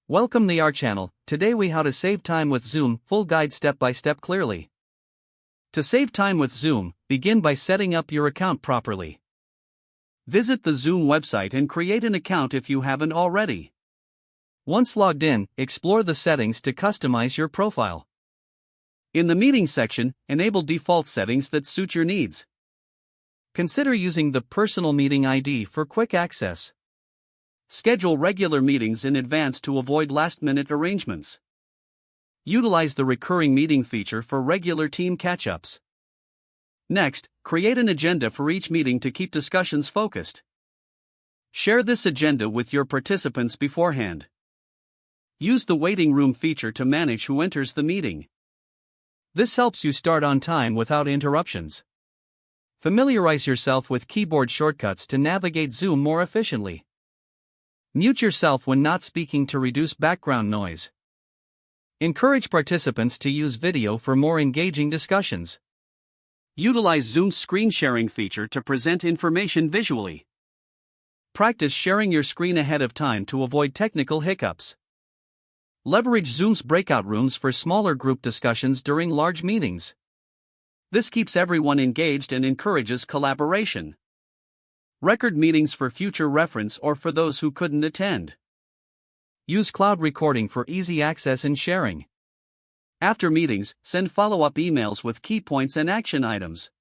Welcome to our channel. Today we how to save time with Zoom, full guide step by step clearly. To save time with Zoom, begin by setting up your account properly. Visit the Zoom website and create an account if you haven't already. Once logged in, explore the settings to customize your profile. In the meeting section, enable default settings that suit your needs. Consider using the personal meeting ID for quick access. Schedule regular meetings in advance to avoid last-minute arrangements. Utilize the recurring meeting feature for regular team catch-ups. Next, create an agenda for each meeting to keep discussions focused. Share this agenda with your participants beforehand. Use the waiting room feature to manage who enters the meeting. This helps you start on time without interruptions. Familiarize yourself with keyboard shortcuts to navigate Zoom more efficiently. Mute yourself when not speaking to reduce background noise. Encourage participants to use video for more engaging discussions. Utilize Zoom's screen sharing feature to present information visually. Practice sharing your screen ahead of time to avoid technical hiccups. Leverage Zoom's breakout rooms for smaller group discussions during large meetings. This keeps everyone engaged and encourages collaboration. Record meetings for future reference or for those who couldn't attend. Use cloud recording for easy access and sharing. After meetings, send follow-up emails with key points and action items.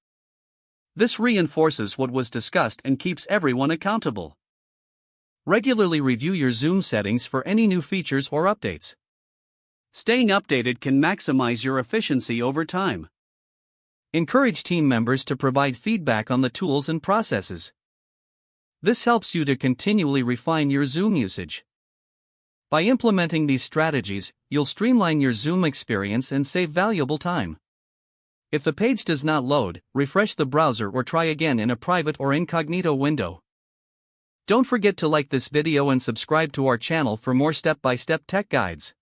This reinforces what was discussed and keeps everyone accountable. Regularly review your Zoom settings for any new features or updates. Staying updated can maximize your efficiency over time. Encourage team members to provide feedback on the tools and processes. This helps you to continually refine your Zoom usage. By implementing these strategies, you'll streamline your Zoom experience and save valuable time. If the page does not load, refresh the browser or try again in a private or incognito window. Don't forget to like this video and subscribe to our channel for more step-by-step tech guides.